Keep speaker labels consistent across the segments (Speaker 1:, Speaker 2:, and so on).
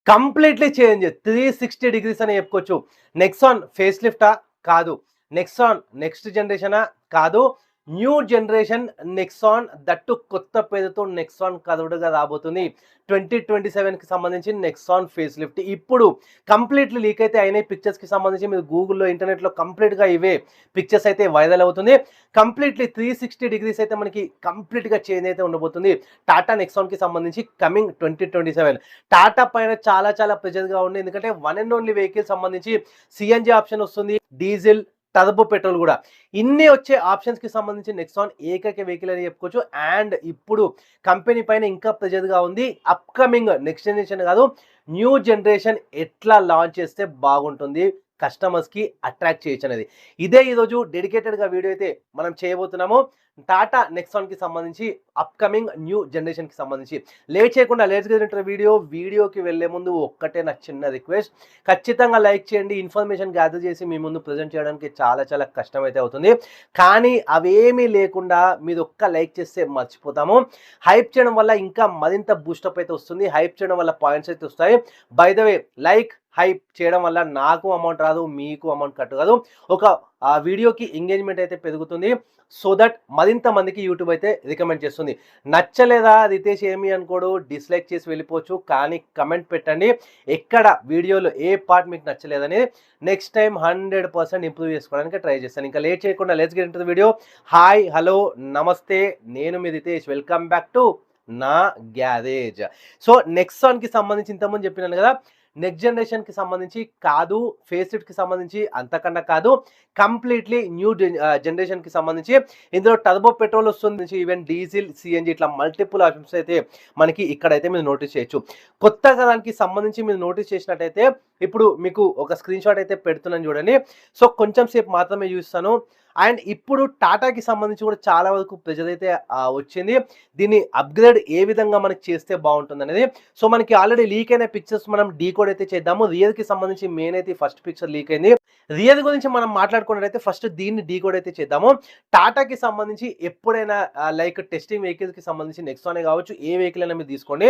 Speaker 1: Completely change 360 degrees అని చెప్పుకోవచ్చు. Nexon face లిఫ్టా? కాదు. నెక్సాన్ నెక్స్ట్ జనరేషనా? కాదు. న్యూ జనరేషన్ నెక్సాన్, దట్టు కొత్త పేరుతో నెక్సాన్ కదవడుగా రాబోతుంది. 2027కి సంబంధించి నెక్సాన్ ఫేస్ లిఫ్ట్ ఇప్పుడు కంప్లీట్లీ లీక్ అయితే అయినాయి. పిక్చర్స్కి సంబంధించి మీరు గూగుల్లో ఇంటర్నెట్లో కంప్లీట్గా ఇవే పిక్చర్స్ అయితే వైరల్ అవుతుంది. కంప్లీట్లీ 360 డిగ్రీస్ అయితే మనకి కంప్లీట్గా చేంజ్ అయితే ఉండబోతుంది టాటా నెక్సాన్కి సంబంధించి కమింగ్ 2027. టాటా పైన చాలా చాలా ప్రెజర్గా ఉంది, ఎందుకంటే వన్ అండ్ ఓన్లీ వెహికల్ సంబంధించి సిఎన్జి ఆప్షన్ వస్తుంది, డీజిల్, టర్బో పెట్రోల్ కూడా. ఇన్ని వచ్చే ఆప్షన్స్కి సంబంధించి నెక్సాన్ ఏకైక వెహికల్ అని చెప్పుకోవచ్చు. అండ్ ఇప్పుడు కంపెనీ పైన ఇంకా ప్రెజర్గా ఉంది. అప్కమింగ్ నెక్స్ట్ జనరేషన్ కాదు, న్యూ జనరేషన్ ఎట్లా లాంచ్ చేస్తే బాగుంటుంది, కస్టమర్స్కి అట్రాక్ట్ చేయొచ్చు అనేది ఇదే ఈరోజు డెడికేటెడ్గా వీడియో అయితే మనం చేయబోతున్నాము. టాటా నెక్సాన్కి సంబంధించి అప్కమింగ్ న్యూ జనరేషన్కి సంబంధించి లేట్ చేయకుండా లేట్గా వీడియోకి వెళ్ళే ముందు ఒక్కటే నాకు చిన్న రిక్వెస్ట్, ఖచ్చితంగా లైక్ చేయండి. ఇన్ఫర్మేషన్ గ్యాదర్ చేసి మీ ముందు ప్రజెంట్ చేయడానికి చాలా చాలా కష్టం అయితే అవుతుంది, కానీ అవేమీ లేకుండా మీరు ఒక్క లైక్ చేస్తే మర్చిపోతాము. హైప్ చేయడం వల్ల ఇంకా మరింత బూస్టప్ అయితే వస్తుంది, హైప్ చేయడం వల్ల పాయింట్స్ అయితే వస్తాయి. By the way, like hype చేయడం వల్ల నాకు అమౌంట్ రాదు, మీకు అమౌంట్ కట్టు కాదు, ఒక వీడియోకి ఎంగేజ్మెంట్ అయితే పెరుగుతుంది. సో దట్ మరింత మందికి యూట్యూబ్ అయితే రికమెండ్ చేస్తుంది. నచ్చలేదా రితేష్ ఏమి అనుకోడు, డిస్లైక్ చేసి వెళ్ళిపోవచ్చు, కానీ కమెంట్ పెట్టండి ఎక్కడ వీడియోలో ఏ పార్ట్ మీకు నచ్చలేదని. నెక్స్ట్ టైం 100% ఇంప్రూవ్ చేసుకోవడానికి ట్రై చేస్తాను. ఇంకా లేట్ చేయకుండా let's get into the video. Hi, hello, నమస్తే, నేను మీ రితేష్. వెల్కమ్ బ్యాక్ టు నా గ్యారేజ్. సో నెక్సాన్కి సంబంధించి ఇంతకుముందు చెప్పినాను కదా, నెక్స్ట్ జనరేషన్కి సంబంధించి కాదు, ఫేస్ లిఫ్ట్కి సంబంధించి అంతకన్నా కాదు, కంప్లీట్లీ న్యూ జనరేషన్కి సంబంధించి ఇందులో టర్బో పెట్రోల్ వస్తుంది, ఈవెన్ డీజిల్, సిఎన్జి, ఇట్లా మల్టిపుల్ ఆప్షన్స్ అయితే మనకి ఇక్కడైతే మీరు నోటీస్ చేయొచ్చు. కొత్తగా దానికి సంబంధించి మీరు నోటీస్ చేసినట్టయితే ఇప్పుడు మీకు ఒక స్క్రీన్ షాట్ అయితే పెడుతున్నాను చూడండి. సో కొంచెం సేపు మాత్రమే చూస్తాను. అండ్ ఇప్పుడు టాటాకి సంబంధించి కూడా చాలా వరకు ప్రెజర్ అయితే వచ్చింది. దీన్ని అప్గ్రేడ్ ఏ విధంగా మనకి చేస్తే బాగుంటుంది అనేది. సో మనకి ఆల్రెడీ లీక్ అయిన పిక్చర్స్ మనం డీకోడ్ అయితే చేద్దాము. రియల్కి సంబంధించి మెయిన్ అయితే ఫస్ట్ పిక్చర్ లీక్ అయింది. రియల్ గురించి మనం మాట్లాడుకున్నట్టయితే ఫస్ట్ దీన్ని డీకోడ్ అయితే చేద్దాము. టాటాకి సంబంధించి ఎప్పుడైనా లైక్ టెస్టింగ్ వెహికల్స్కి సంబంధించి నెక్సానే కావచ్చు, ఏ వెహికల్ అయినా మీరు తీసుకోండి,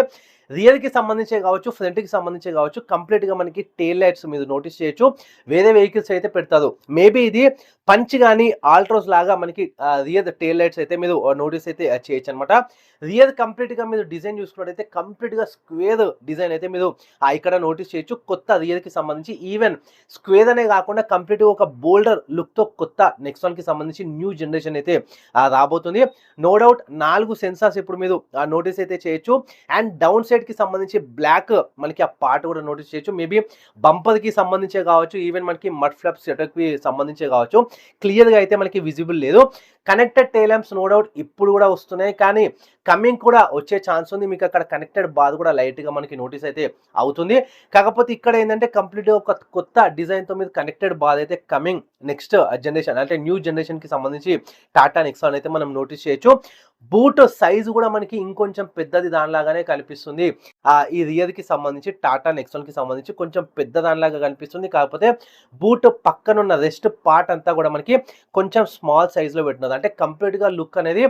Speaker 1: రియల్కి సంబంధించే కావచ్చు, ఫ్రంట్కి సంబంధించే కావచ్చు, కంప్లీట్గా మనకి టెయిల్ లైట్స్ మీరు నోటీస్ చేయొచ్చు, వేరే వెహికల్స్ అయితే పెడతారు. మేబీ ఇది పంచ్ కానీ ఆల్ట్రోస్ లాగా మనకి రియర్ టెయిల్ లైట్స్ అయితే మీరు నోటీస్ అయితే చేయొచ్చు అనమాట. రియర్ కంప్లీట్గా మీరు డిజైన్ చూసుకున్నట్టయితే కంప్లీట్గా స్క్వేర్ డిజైన్ అయితే మీరు ఇక్కడ నోటీస్ చేయొచ్చు. కొత్త రియర్కి సంబంధించి ఈవెన్ స్క్వేర్ అనే కాకుండా కంప్లీట్గా ఒక బోల్డర్ లుక్తో కొత్త నెక్సాన్కి సంబంధించి న్యూ జనరేషన్ అయితే రాబోతుంది. నో డౌట్ 4 సెన్సార్స్ ఇప్పుడు మీరు నోటీస్ అయితే చేయొచ్చు. అండ్ డౌన్ సైడ్కి సంబంధించి బ్లాక్ మనకి ఆ పార్ట్ కూడా నోటీస్ చేయొచ్చు. మేబీ బంపర్కి సంబంధించే కావచ్చు, ఈవెన్ మనకి మడ్ ఫ్లాప్ సెటప్కి సంబంధించే కావచ్చు, క్లియర్గా అయితే మనకి విజిబుల్ లేదు. Connected tail lamps no doubt ఇప్పుడు కూడా వస్తున్నాయి, కానీ కమింగ్ కూడా వచ్చే ఛాన్స్ ఉంది. మీకు అక్కడ కనెక్టెడ్ బార్ కూడా లైట్గా మనకి నోటీస్ అయితే అవుతుంది. కాకపోతే ఇక్కడ ఏంటంటే కంప్లీట్గా ఒక కొత్త డిజైన్తో మీద కనెక్టెడ్ బార్ అయితే కమింగ్ నెక్స్ట్ జనరేషన్ అంటే న్యూ జనరేషన్కి సంబంధించి టాటా నెక్సాన్ అయితే మనం నోటీస్ చేయొచ్చు. బూట్ సైజు కూడా మనకి ఇంకొంచెం పెద్దది దానిలాగానే కనిపిస్తుంది. ఈ రియర్కి సంబంధించి టాటా నెక్సాన్కి సంబంధించి కొంచెం పెద్ద దానిలాగా కనిపిస్తుంది. కాకపోతే బూట్ పక్కనున్న రెస్ట్ పార్ట్ అంతా కూడా మనకి కొంచెం స్మాల్ సైజులో పెట్టినది, అంటే కంప్లీట్గా లుక్ అనేది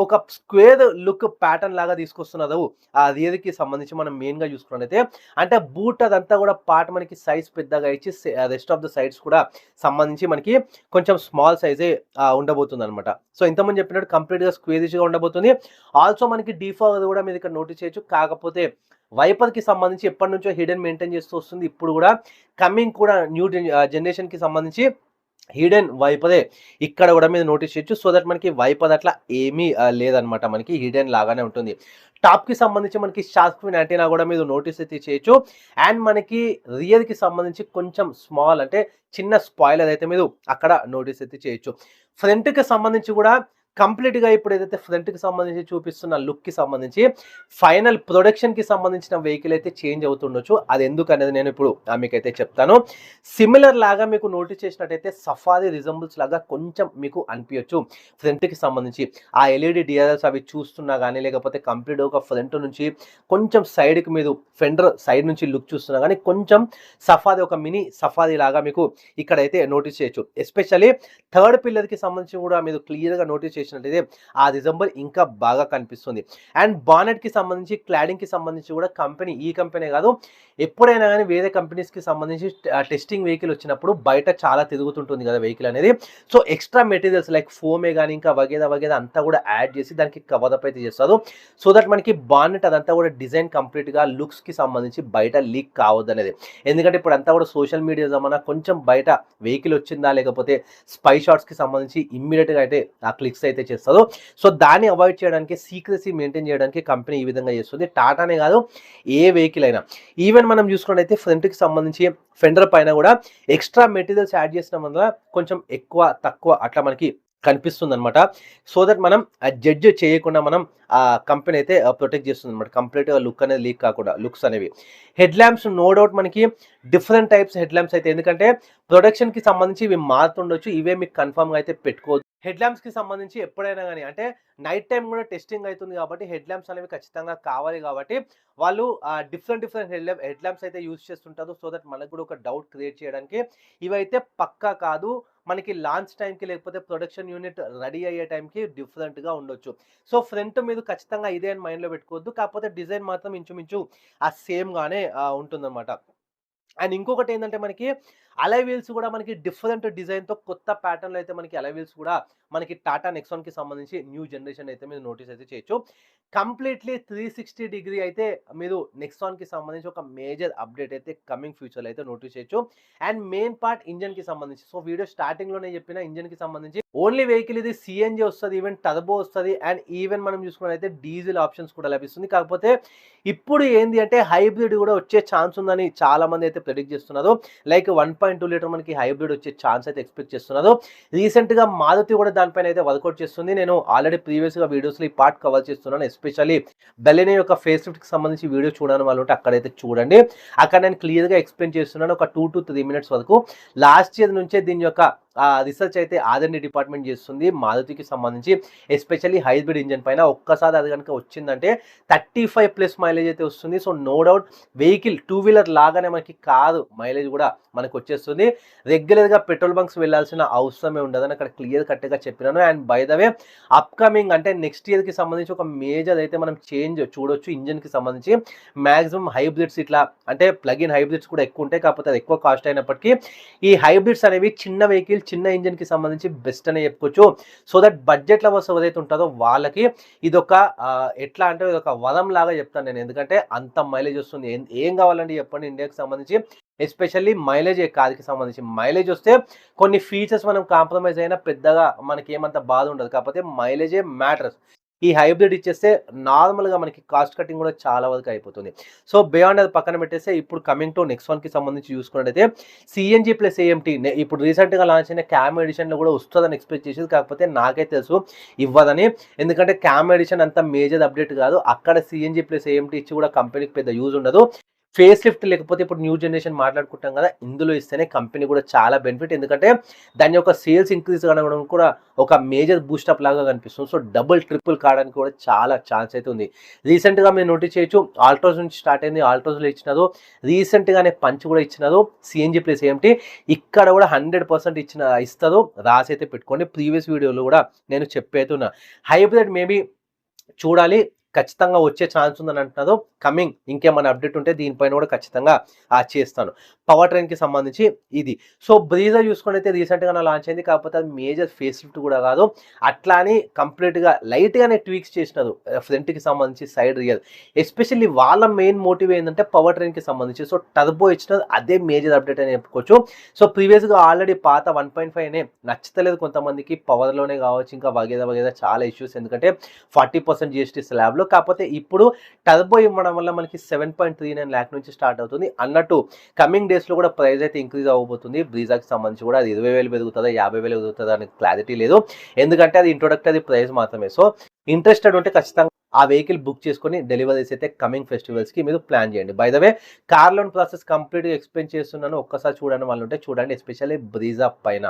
Speaker 1: ఒక స్క్వేర్ లుక్ ప్యాటర్న్ లాగా తీసుకొస్తున్నారు ఆ రియర్కి సంబంధించి మనం మెయిన్గా చూసుకున్నట్లయితే. అంటే బూట్ అదంతా కూడా పార్ట్ మనకి సైజ్ పెద్దగా ఇచ్చి రెస్ట్ ఆఫ్ ద సైడ్స్ కూడా సంబంధించి మనకి కొంచెం స్మాల్ సైజే ఉండబోతుంది అనమాట. సో ఇంతకుముందు చెప్పినట్టు కంప్లీట్గా స్క్వేరిష్గా ఉండబోతుంది. ఆల్సో మనకి డీఫాగర్ కూడా మీరు ఇక్కడ నోటీస్ చేయొచ్చు. కాకపోతే వైపర్కి సంబంధించి ఎప్పటి నుంచో హిడెన్ మెయింటైన్ చేస్తూ వస్తుంది, ఇప్పుడు కూడా కమింగ్ కూడా న్యూ జనరేషన్కి సంబంధించి హిడెన్ వైపరే ఇక్కడ కూడా మీరు నోటీస్ చేయొచ్చు. సో దట్ మనకి వైపర్ అట్లా ఏమీ లేదనమాట, మనకి హిడెన్ లాగానే ఉంటుంది. టాప్కి సంబంధించి మనకి షార్క్ ఫిన్ యాంటీనా కూడా మీరు నోటీస్ అయితే చేయొచ్చు. అండ్ మనకి రియర్కి సంబంధించి కొంచెం స్మాల్ అంటే చిన్న స్పాయిలర్ అయితే మీరు అక్కడ నోటీస్ అయితే చేయొచ్చు. ఫ్రంట్కి సంబంధించి కూడా కంప్లీట్గా ఇప్పుడు ఏదైతే ఫ్రంట్కి సంబంధించి చూపిస్తున్న లుక్కి సంబంధించి ఫైనల్ ప్రొడక్షన్కి సంబంధించిన వెహికల్ అయితే చేంజ్ అవుతుండొచ్చు. అది ఎందుకు అనేది నేను ఇప్పుడు మీకైతే చెప్తాను. సిమిలర్ లాగా మీకు నోటీస్ చేసినట్టయితే సఫారీ రిజంబుల్స్ లాగా కొంచెం మీకు అనిపించచ్చు ఫ్రంట్కి సంబంధించి. ఆ ఎల్ఈడి డిఆర్ఎల్స్ అవి చూస్తున్నా కానీ, లేకపోతే కంప్లీట్ ఒక ఫ్రంట్ నుంచి కొంచెం సైడ్కి మీరు ఫెండర్ సైడ్ నుంచి లుక్ చూస్తున్నా కానీ కొంచెం సఫారీ, ఒక మినీ సఫారీ లాగా మీకు ఇక్కడైతే నోటీస్ చేయొచ్చు. ఎస్పెషల్లీ థర్డ్ పిల్లర్కి సంబంధించి కూడా మీరు క్లియర్గా నోటీస్ చేసినట్టయితే ఆ రిజంబుల్ ఇంకా బాగా కనిపిస్తుంది. అండ్ బానెట్కి సంబంధించి క్లాడింగ్కి సంబంధించి కూడా ఈ కంపెనీ కాదు, ఎప్పుడైనా కానీ వేరే కంపెనీస్కి సంబంధించి టెస్టింగ్ వెహికల్ వచ్చినప్పుడు బయట చాలా తిరుగుతుంటుంది కదా వెహికల్ అనేది. సో ఎక్స్ట్రా మెటీరియల్స్ లైక్ ఫోమే కానీ ఇంకా వగేదా అంతా కూడా యాడ్ చేసి దానికి కవర్ అప్ అయితే చేస్తారు. సో దట్ మనకి బానెట్ అదంతా కూడా డిజైన్ కంప్లీట్గా లుక్స్కి సంబంధించి బయట లీక్ కావద్దు అనేది. ఎందుకంటే ఇప్పుడు అంతా కూడా సోషల్ మీడియా జమానా, కొంచెం బయట వెహికల్ వచ్చిందా లేకపోతే స్పై షాట్స్కి సంబంధించి ఇమ్మీడియట్గా అయితే ఆ క్లిక్స్ అయితే చేస్తారు. సో దాన్ని అవాయిడ్ చేయడానికి, సీక్రెసీ మెయింటైన్ చేయడానికి కంపెనీ ఈ విధంగా చేస్తుంది. టాటానే కాదు, ఏ వెహికల్ అయినా. ఈవెన్ మనం చూసుకున్నట్టయితే ఫ్రంట్కి సంబంధించి ఫెండర్ పైన కూడా ఎక్స్ట్రా మెటీరియల్స్ యాడ్ చేసిన వల్ల కొంచెం ఎక్కువ తక్కువ అట్లా మనకి కనిపిస్తుంది అనమాట. సో దట్ మనం జడ్జ్ చేయకుండా మనం ఆ కంపెనీ అయితే ప్రొటెక్ట్ చేస్తుంది అనమాట. కంప్లీట్గా లుక్ అనేది లీక్ కాకుండా లుక్స్ అనేవి. హెడ్ ల్యాంప్స్ నో డౌట్ మనకి డిఫరెంట్ టైప్స్ హెడ్ ల్యాంప్స్ అయితే, ఎందుకంటే ప్రొడక్షన్కి సంబంధించి ఇవి మారుతుండొచ్చు, ఇవే మీకు కన్ఫర్మ్గా అయితే పెట్టుకోవద్దు. హెడ్ ల్యాంప్స్కి సంబంధించి ఎప్పుడైనా కానీ అంటే నైట్ టైం కూడా టెస్టింగ్ అవుతుంది కాబట్టి హెడ్ ల్యాంప్స్ అనేవి ఖచ్చితంగా కావాలి కాబట్టి వాళ్ళు డిఫరెంట్ హెడ్ ల్యాంప్స్ అయితే యూజ్ చేస్తుంటారు. సో దట్ మనకు కూడా ఒక డౌట్ క్రియేట్ చేయడానికి. ఇవైతే పక్కా కాదు, మనకి లాంచ్ టైంకి లేకపోతే ప్రొడక్షన్ యూనిట్ రెడీ అయ్యే టైంకి డిఫరెంట్గా ఉండొచ్చు. సో ఫ్రంట్ మీద ఖచ్చితంగా ఇదే అని మైండ్లో పెట్టుకోవద్దు, కాకపోతే డిజైన్ మాత్రం ఇంచుమించు ఆ సేమ్గానే ఉంటుందన్నమాట. అండ్ ఇంకొకటి ఏంటంటే మనకి అలై వీల్స్ కూడా మనకి డిఫరెంట్ డిజైన్తో కొత్త ప్యాటర్న్లో అయితే మనకి అలై వీల్స్ కూడా మనకి టాటా నెక్సాన్కి సంబంధించి న్యూ జనరేషన్ అయితే మీరు నోటీస్ అయితే చేయొచ్చు. కంప్లీట్లీ 360 డిగ్రీ అయితే మీరు నెక్సాన్కి సంబంధించి ఒక మేజర్ అప్డేట్ అయితే కమింగ్ ఫ్యూచర్లో అయితే నోటీస్ చేయొచ్చు. అండ్ మెయిన్ పార్ట్ ఇంజన్కి సంబంధించి, సో వీడియో స్టార్టింగ్లోనే చెప్పిన ఇంజన్కి సంబంధించి ఓన్లీ వెహికల్ ఇది సిఎన్జి వస్తుంది, ఈవెన్ టర్బో వస్తుంది, అండ్ ఈవెన్ మనం చూసుకున్నట్లయితే డీజిల్ ఆప్షన్స్ కూడా లభిస్తుంది. కాకపోతే ఇప్పుడు ఏంది అంటే హైబ్రిడ్ కూడా వచ్చే ఛాన్స్ ఉందని చాలా మంది అయితే ప్రెడిక్ట్ చేస్తున్నారు. లైక్ 1.2 లీటర్ మనకి హైబ్రిడ్ వచ్చే ఛాన్స్ అయితే ఎక్స్పెక్ట్ చేస్తున్నారు. రీసెంట్గా మారుతి కూడా దానిపైన అయితే వర్కౌట్ చేస్తుంది. నేను ఆల్రెడీ ప్రీవియస్గా వీడియోస్లో ఈ పార్ట్ కవర్ చేస్తున్నాను. ఎస్పెషల్లీ బెలెనో యొక్క ఫేస్ లిఫ్ట్కి సంబంధించి వీడియో చూడని వాళ్ళు ఉంటే అక్కడైతే చూడండి. అక్కడ నేను క్లియర్గా ఎక్స్ప్లెయిన్ చేస్తున్నాను ఒక 2 to 3 minutes వరకు. లాస్ట్ ఇయర్ నుంచే దీని యొక్క రీసెర్చ్ అయితే ఆర్ఎండ్డి డిపార్ట్మెంట్ చేస్తుంది మారుతికి సంబంధించి, ఎస్పెషల్లీ హైబ్రిడ్ ఇంజన్ పైన. ఒక్కసారి అది కనుక వచ్చిందంటే 35+ మైలేజ్ అయితే వస్తుంది. So no doubt vehicle 2 wheeler లాగానే మనకి కాదు మైలేజ్ కూడా మనకు వచ్చేస్తుంది. రెగ్యులర్గా పెట్రోల్ బంక్స్ వెళ్ళాల్సిన అవసరమే ఉండదని అక్కడ క్లియర్ కట్గా చెప్పినాను. And by the way upcoming అంటే నెక్స్ట్ ఇయర్కి సంబంధించి ఒక మేజర్ అయితే మనం చేంజ్ చూడొచ్చు ఇంజన్కి సంబంధించి. మ్యాక్సిమం హైబ్రిడ్స్ ఇట్లా అంటే ప్లగ్-ఇన్ హైబ్రిడ్స్ కూడా ఎక్కువ ఉంటాయి, కాకపోతే అది ఎక్కువ కాస్ట్ అయినప్పటికీ ఈ హైబ్రిడ్స్ అనేవి చిన్న వెహికల్ చిన్న ఇంజన్కి సంబంధించి బెస్ట్ అనే చెప్పుకోవచ్చు. సో దట్ బడ్జెట్ లవర్స్ ఎవరైతే ఉంటుందో వాళ్ళకి ఇదొక ఎట్లా అంటే ఇదొక వరం లాగా చెప్తాను నేను. ఎందుకంటే అంత మైలేజ్ వస్తుంది. ఏం కావాలండి చెప్పండి ఇండియాకి సంబంధించి, ఎస్పెషల్లీ మైలేజ్ కార్కి సంబంధించి. మైలేజ్ వస్తే కొన్ని ఫీచర్స్ మనం కాంప్రమైజ్ అయినా పెద్దగా మనకి ఏమంత బాధ ఉండదు, కాకపోతే మైలేజే మ్యాటర్స్. ఈ హైబ్రిడ్ ఇచ్చేస్తే నార్మల్గా మనకి కాస్ట్ కటింగ్ కూడా చాలా వరకు అయిపోతుంది. సో బియాండ్ అది పక్కన పెట్టేస్తే ఇప్పుడు కమింగ్ టు నెక్సాన్కి సంబంధించి చూసుకున్నట్టయితే సిఎన్జి ప్లస్ ఏఎంటీ ఇప్పుడు రీసెంట్గా లాంచ్ అయిన క్యామ్ ఎడిషన్లో కూడా వస్తుందని ఎక్స్పెక్ట్ చేసేది, కాకపోతే నాకే తెలుసు ఇవ్వదని. ఎందుకంటే క్యామ్ ఎడిషన్ అంత మేజర్ అప్డేట్ కాదు, అక్కడ సిఎన్జి ప్లస్ ఏఎంటీ ఇచ్చి కూడా కంపెనీకి పెద్ద యూజ్ ఉండదు. ఫేస్ లిఫ్ట్ లేకపోతే ఇప్పుడు న్యూ జనరేషన్ మాట్లాడుకుంటాం కదా, ఇందులో ఇస్తేనే కంపెనీ కూడా చాలా బెనిఫిట్. ఎందుకంటే దాని యొక్క సేల్స్ ఇంక్రీజ్ కావడం కూడా ఒక మేజర్ బూస్టప్ లాగా కనిపిస్తుంది. సో డబుల్ ట్రిపుల్ కావడానికి కూడా చాలా ఛాన్స్ అయితే ఉంది. రీసెంట్గా మీరు నోటీస్ చేయొచ్చు, ఆల్ట్రోస్ నుంచి స్టార్ట్ అయింది, ఆల్ట్రోస్లో ఇచ్చినారు. రీసెంట్గానే పంచ్ కూడా ఇచ్చినారు సిఎన్జి ప్లస్ ఏఎంటీ. ఇక్కడ కూడా 100% ఇస్తారు, రాసి అయితే పెట్టుకోండి. ప్రీవియస్ వీడియోలో కూడా నేను చెప్పేతున్నా. హైబ్రిడ్ మేబీ చూడాలి, ఖచ్చితంగా వచ్చే ఛాన్స్ ఉందని అంటున్నారు. కమింగ్ ఇంకేమైనా అప్డేట్ ఉంటే దీనిపైన కూడా ఖచ్చితంగా చేస్తాను. పవర్ ట్రైన్కి సంబంధించి ఇది. సో బ్రీజా చూసుకొని అయితే రీసెంట్గా లాంచ్ అయింది, కాకపోతే అది మేజర్ ఫేస్ లిఫ్ట్ కూడా కాదు, అట్లా అని కంప్లీట్గా లైట్గానే ట్వీక్స్ చేసినారు ఫ్రంట్కి సంబంధించి, సైడ్ రియర్. ఎస్పెషల్లీ వాళ్ళ మెయిన్ మోటివ్ ఏంటంటే పవర్ ట్రైన్కి సంబంధించి. సో టర్బో ఇచ్చినది అదే మేజర్ అప్డేట్ అని చెప్పుకోవచ్చు. సో ప్రీవియస్గా ఆల్రెడీ పాత 1.5 నచ్చలేదు కొంతమందికి, పవర్లోనే కావచ్చు ఇంకా వగేదా చాలా ఇష్యూస్, ఎందుకంటే 40% జిఎస్టీ స్లాబ్లో. కాకపోతే ఇప్పుడు టర్బో ఇవ్వడం వల్ల మనకి 7.39 lakh నుంచి స్టార్ట్ అవుతుంది అన్నట్టు. కమింగ్ డేస్లో కూడా ప్రైస్ అయితే ఇంక్రీజ్ అవ్వబోతుంది. బ్రీజాకి సంబంధించి కూడా అది 20,000 పెరుగుతుందా 50,000 పెరుగుతుందా అని క్లారిటీ లేదు, ఎందుకంటే అది ఇంట్రొడక్టరీ ప్రైస్ మాత్రమే. సో ఇంట్రెస్టెడ్ ఉంటే ఖచ్చితంగా ఆ వెహికల్ బుక్ చేసుకొని డెలివరీస్ అయితే కమింగ్ ఫెస్టివల్స్కి మీరు ప్లాన్ చేయండి. By the way car loan process కంప్లీట్గా ఎక్స్ప్లెయిన్ చేస్తున్నాను, ఒక్కసారి చూడండి వాళ్ళు ఉంటే చూడండి. ఎస్పెషల్లీ బ్రీజా పైన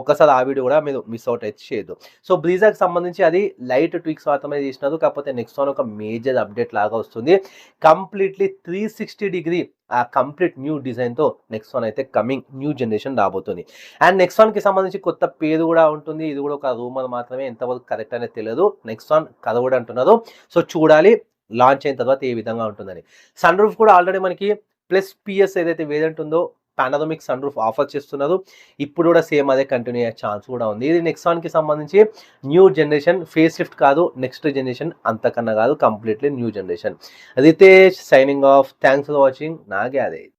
Speaker 1: ఒక్కసారి ఆ వీడియో కూడా మీరు మిస్ అవుట్ అయితే చేయొద్దు. సో బ్రీజాకి సంబంధించి అది లైట్ ట్విక్స్ మాత్రమే చేసినారు, కాకపోతే నెక్స్ట్ ఒక మేజర్ అప్డేట్ లాగా వస్తుంది. కంప్లీట్లీ 360 డిగ్రీ ఆ కంప్లీట్ న్యూ డిజైన్తో నెక్సాన్ అయితే కమింగ్ న్యూ జనరేషన్ రాబోతుంది. అండ్ నెక్సాన్కి సంబంధించి కొత్త పేరు కూడా ఉంటుంది. ఇది కూడా ఒక రూమర్ మాత్రమే, ఎంతవరకు కరెక్ట్ అనేది తెలియదు. నెక్సాన్ కథ కూడా అంటున్నారు. సో చూడాలి లాంచ్ అయిన తర్వాత ఏ విధంగా ఉంటుందని. సన్ రూఫ్ కూడా ఆల్రెడీ మనకి ప్లస్ పిఎస్ ఏదైతే వేరియంట్ ఉందో పానోరమిక్ సన్ రూఫ్ ఆఫర్ చేస్తున్నారు. ఇప్పుడు కూడా సేమ్ అదే కంటిన్యూ అయ్యే ఛాన్స్ కూడా ఉంది. ఇది నెక్సాన్కి సంబంధించి న్యూ జనరేషన్, ఫేస్ లిఫ్ట్ కాదు, నెక్స్ట్ జనరేషన్ అంతకన్నా కాదు, completely new generation. Ritesh signing off. Thanks for watching. నా గ్యారేజ్.